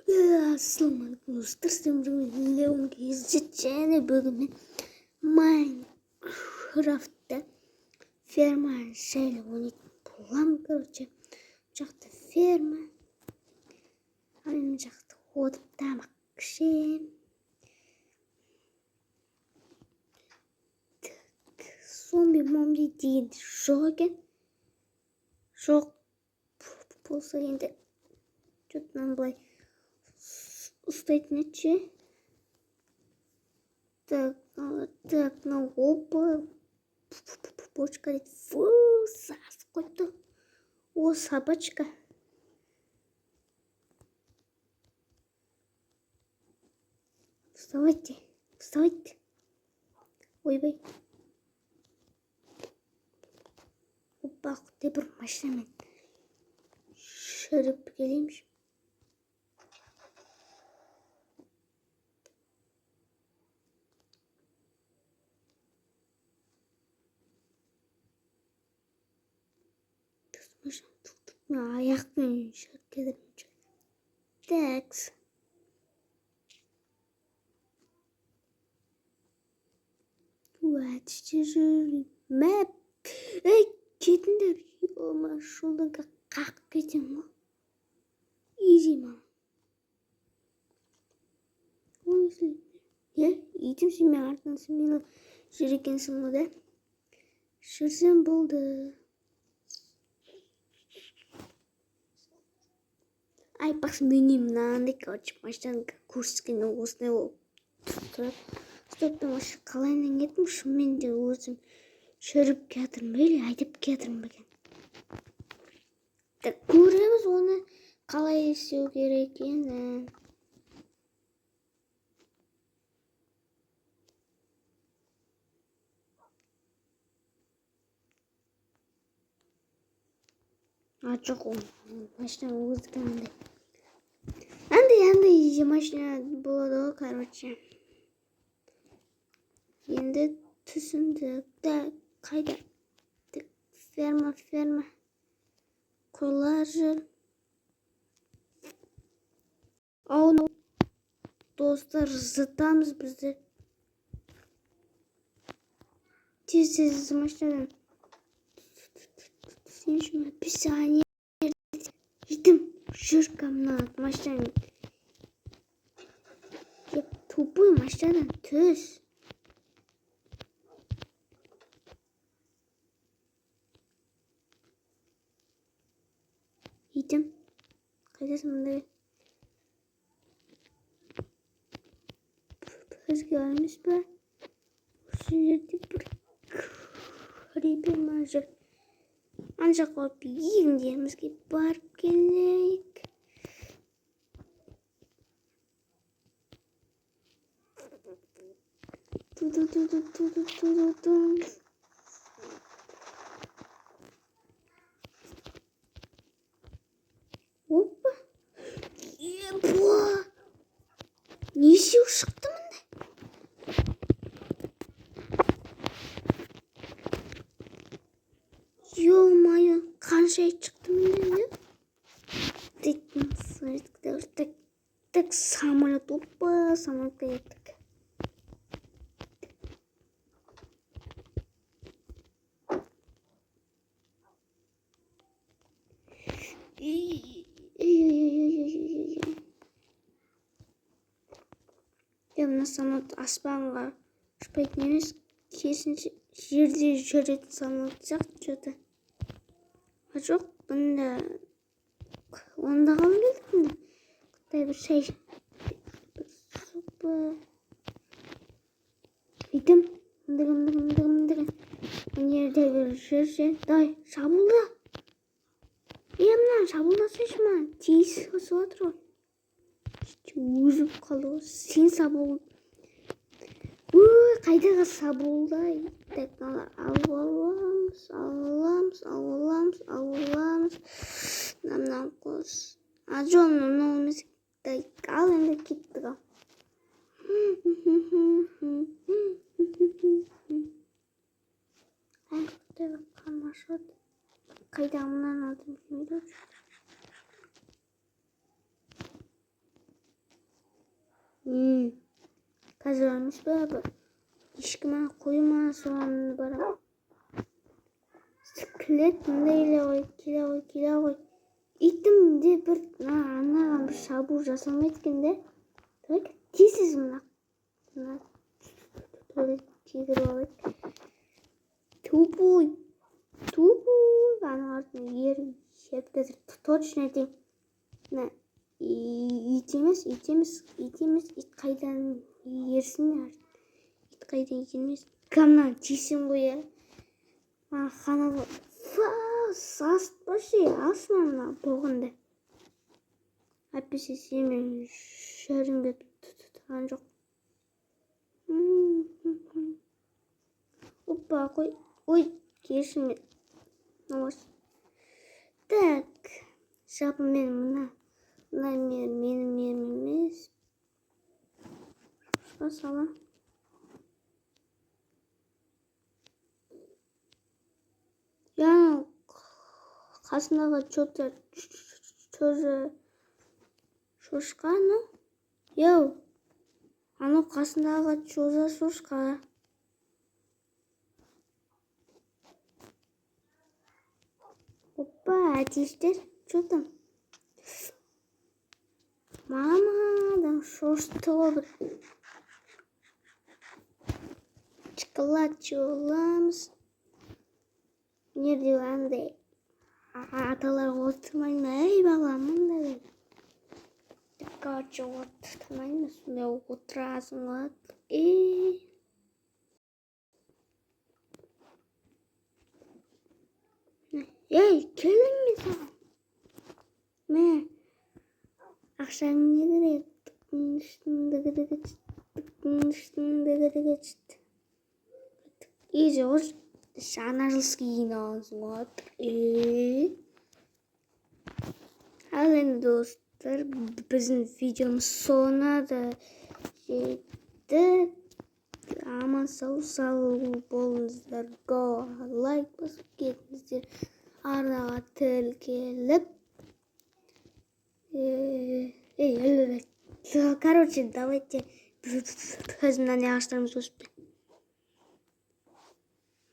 Assalamualaikum dostlar. Leon gezeceğine bölümü Minecraft'ta ferma şeyle onu kullan göreceğim. Uçakta ferma. Uçakta hodip tamak şey. Zombi mombi değil. Şogen. Şok. Pulsa yine. Çötmen bulay. Устойчивее. Так, ну опа. Почка. Фу, сколько-то. О, собачка. Вставайте, вставайте. Ой. Опа, ты bir машина. Şarıp geleyim. Ayaklarını şarkı ederim. Dex. Map. Kedin de ama şuradan kalk gidin mi? Easy mi? Ya, eğitim şimdi artık şimdi şiriken sonunda şirsem buldu. Ay bak benim nandik açmıştan kurskin olsun o stopta maşı kalayından gitmiş men de özüm şörüp getirmeli ayıp getirmegen. Da göremiz onu kalay istiyor gereken. Çok oldu. Baştan uzun. Anda машина было короче. Енді түсіндік. Да, қайда? Ферма. Қойлар жүр. Ау, достар, зытамыз бізді. Тез машинадан. Сен шыма, bir saniye. Жетім. Жүр камнат машинадан. Topluyor maçlardan töz. Yedim. Kaydasın bunları. Töz görmüş be. Sürekli bir haribe marjı. Ancak o bir yiyin diyemiz ki barıp geldik. Hoppa. Ne işi ışıktı mı ne? Yo maya kan şey çıktı mı ne? Tek самолет hoppa самолет'e gittik. Devamlı sanat asbanға ұшпайтын емес, керісінше жерде жүретін санатсақ жүрді. Жоқ, бұнда онда қалып келдік бұнда. Қытай бір шай. Супа. Үйдім. Мындығы. Өнерде бір жүрсе. Дай, шабылды. Мынан шабылдасайшы ма? Тиіс өсіп отыр ғой. Өзіп қалды ғой. Сен сабыл. Қайдағы сабылдай. Аламыз. Намнан қос. Ажон, мынау емес. Ал енді кеттік ал. Қайда қамашады. Қайда мұнан алдым білмейді. Қазір емес пе бір ешкі ма қой ма соған барам. Келеді мындай келе ғой. Итім де бір анаған бір шабуыл жасалмайды екен де. Давай тез мына тигр алайық. Тупой. Аның артына еріп қазір точно айтайын. Мына ит емес, ит қайдан ерсін, ит қайдан келмес. Камнан тисем ғой, я. Қана састпашы, асына мына боғынды. Әппесе семен шәрімге тұтқан жоқ. Опа, қой. Ой, кешім мен. Так, жалпы мен мына менің емес. Шошқа салам. Яны қасындағы чөзі шошқа, ну? Йоу, аны қасындағы чөзі шошқа. Опа, әтештер, что там? Мамадан шошты ғой бір. Шоколадчы оламыз. Нерде андай аталар отырмайын, әй балам, мындай. Шоколадчы отырмайын, сонда отырасың ғой. Ей, келін мен саған. Мә, ақшаң не керек? Иже ош, жаңа жылский киін аласың ғой. Ал енді достар, біздің видеомыз соңына да жетті. Аман сау болыңыздар. Лайк басып кетіңіздер. Арнаға тіркеліп. Короче, давайте біз мына не ағаштарымыз өсіп